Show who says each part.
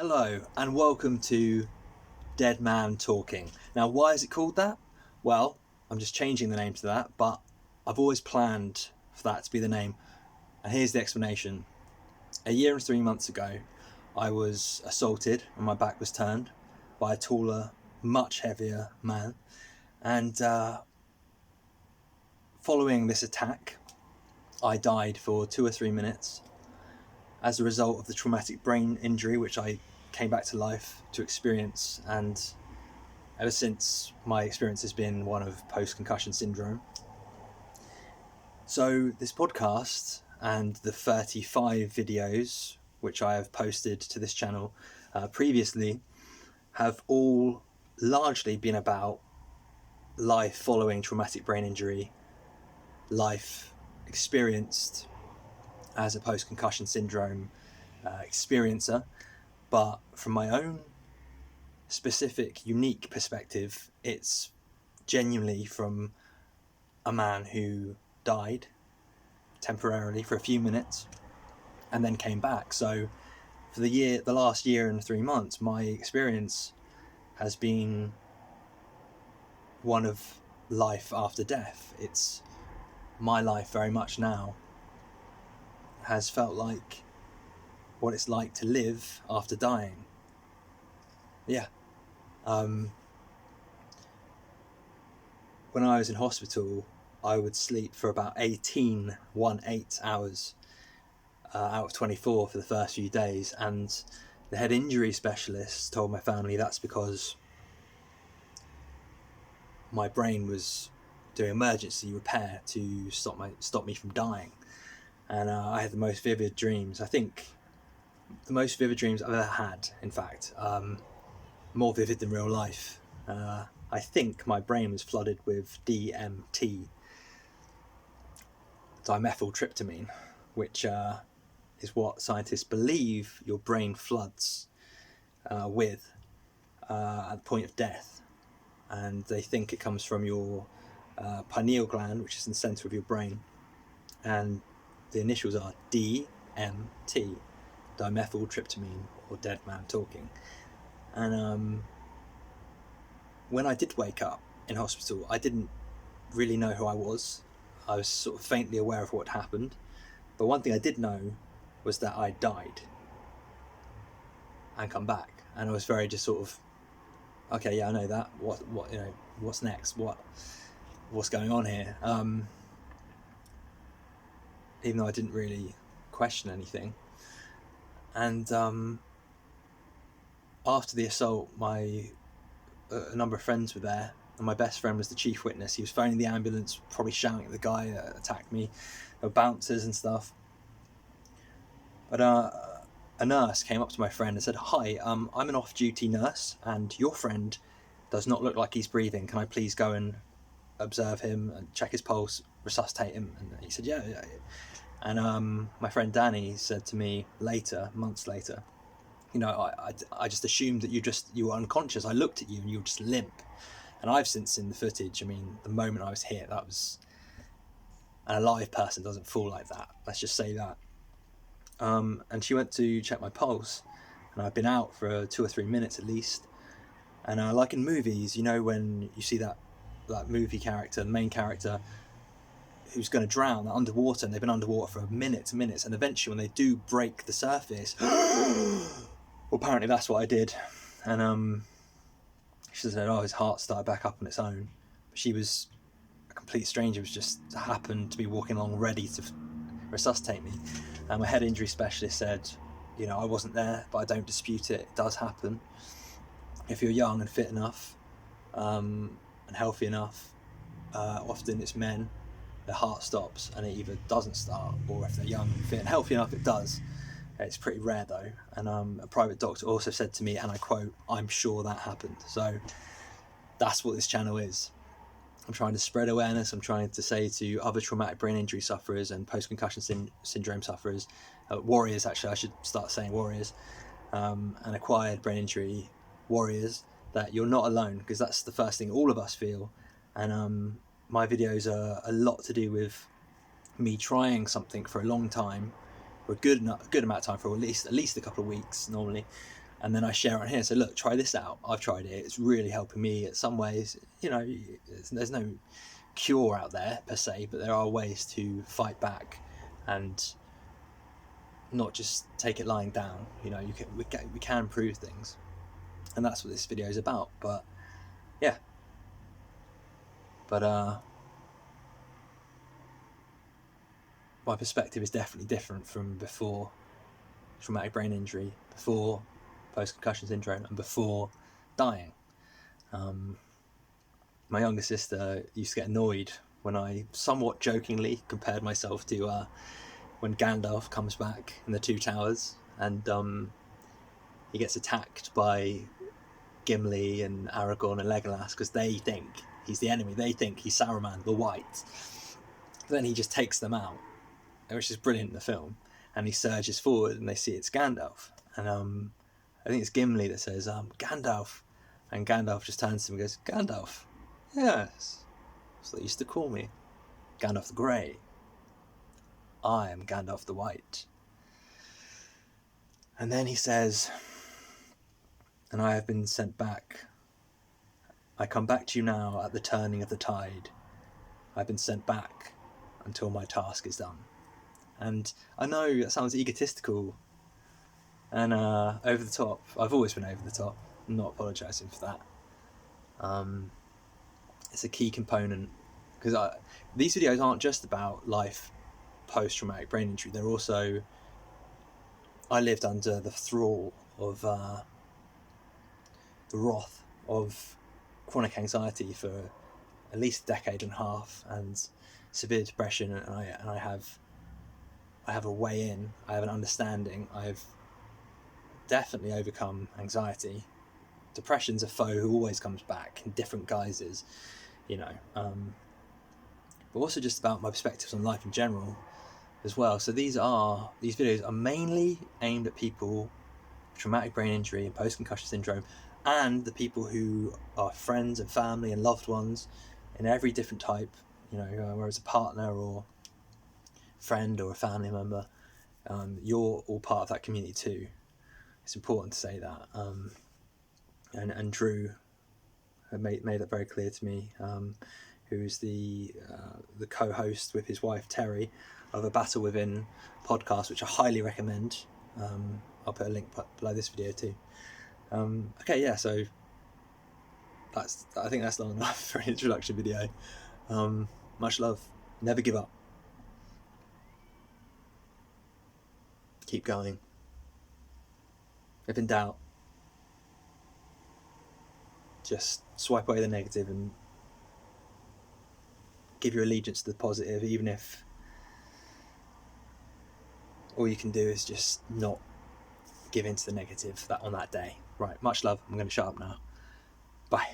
Speaker 1: Hello and welcome to Dead Man Talking. Now, why is it called that? Well, I'm just changing the name to that, but I've always planned for that to be the name. And here's the explanation. A year and 3 months ago, I was assaulted and my back was turned by a taller, much heavier man. And following this attack, I died for 2 or 3 minutes as a result of the traumatic brain injury which I came back to life to experience, and ever since my experience has been one of post-concussion syndrome. So this podcast and the 35 videos which I have posted to this channel previously have all largely been about life following traumatic brain injury, life experienced as a post-concussion syndrome experiencer, but from my own specific, unique perspective, it's genuinely from a man who died temporarily for a few minutes and then came back. So for the last year and 3 months, my experience has been one of life after death. It's my life very much now has felt like what it's like to live after dying. When I was in hospital, I would sleep for about 18 hours out of 24 for the first few days, and the head injury specialist told my family that's because my brain was doing emergency repair to stop me from dying. And I had the most vivid dreams. I think the most vivid dreams I've ever had, in fact, more vivid than real life. I think my brain was flooded with DMT, dimethyltryptamine, which is what scientists believe your brain floods with at the point of death. And they think it comes from your pineal gland, which is in the centre of your brain. And the initials are DMT, dimethyltryptamine, or Dead Man Talking. And when I did wake up in hospital, I didn't really know who I was. I was sort of faintly aware of what happened. But one thing I did know was that I died and come back. And I was very just sort of, okay, yeah, I know that. What's next? What's going on here? Even though I didn't really question anything. And after the assault, a number of friends were there, and my best friend was the chief witness. He was phoning the ambulance, probably shouting at the guy that attacked me. There were bouncers and stuff. But a nurse came up to my friend and said, "Hi, I'm an off-duty nurse, and your friend does not look like he's breathing. Can I please go and observe him and check his pulse, resuscitate him?" And he said, yeah. And my friend Danny said to me later, months later, I just assumed that you were unconscious. I looked at you and you were just limp. And I've since seen the footage. I mean, the moment I was hit, that was... And a live person doesn't fall like that. Let's just say that. And she went to check my pulse, and I'd been out for 2 or 3 minutes at least. And like in movies, when you see that movie character, the main character, who's going to drown, they're underwater, and they've been underwater for minutes and minutes, and eventually when they do break the surface... Well, apparently that's what I did. And she said, his heart started back up on its own. She was a complete stranger, was just happened to be walking along ready to resuscitate me. And my head injury specialist said, I wasn't there, but I don't dispute it. It does happen. If you're young and fit enough and healthy enough, often it's men, their heart stops and it either doesn't start, or if they're young, fit and healthy enough, it does. It's pretty rare though. And a private doctor also said to me, and I quote, "I'm sure that happened." So that's what this channel is. I'm trying to spread awareness. I'm trying to say to other traumatic brain injury sufferers and post-concussion syndrome sufferers, warriors actually, I should start saying warriors, and acquired brain injury warriors, that you're not alone, because that's the first thing all of us feel. And my videos are a lot to do with me trying something for a long time, for a good amount of time, for at least a couple of weeks normally, And then I share it on here. So look, try this out. I've tried it. It's really helping me in some ways. You know, there's no cure out there per se, but there are ways to fight back and not just take it lying down. You know, we can improve things, and that's what this video is about. But yeah, but my perspective is definitely different from before traumatic brain injury, before post-concussion syndrome, and before dying. My younger sister used to get annoyed when I somewhat jokingly compared myself to when Gandalf comes back in the Two Towers, and he gets attacked by Gimli and Aragorn and Legolas because they think he's the enemy. They think he's Saruman the White. Then he just takes them out, which is brilliant in the film. And he surges forward, and they see it's Gandalf. And I think it's Gimli that says, Gandalf. And Gandalf just turns to him and goes, Gandalf? Yes. That's what they used to call me. Gandalf the Grey. I am Gandalf the White. And then he says, and I have been sent back. I come back to you now at the turning of the tide. I've been sent back until my task is done. And I know that sounds egotistical and over the top. I've always been over the top. I'm not apologising for that. It's a key component, because these videos aren't just about life post-traumatic brain injury. They're also, I lived under the thrall of the wrath of chronic anxiety for at least a decade and a half, and severe depression, and I have a way in. I have an understanding. I've definitely overcome anxiety. Depression's a foe who always comes back in different guises, you know. But also just about my perspectives on life in general as well. So these videos are mainly aimed at people with traumatic brain injury and post-concussion syndrome, and the people who are friends and family and loved ones in every different type, you know, whether it's a partner or friend or a family member. You're all part of that community too. It's important to say that. And Drew made that very clear to me, who's the co-host with his wife Terry of a Battle Within podcast, which I highly recommend. I'll put a link below this video too. Okay, yeah, so I think that's long enough for an introduction video. Much love. Never give up. Keep going. If in doubt, just swipe away the negative and give your allegiance to the positive, even if all you can do is just not give in to the negative on that day. Right, much love. I'm going to shut up now. Bye.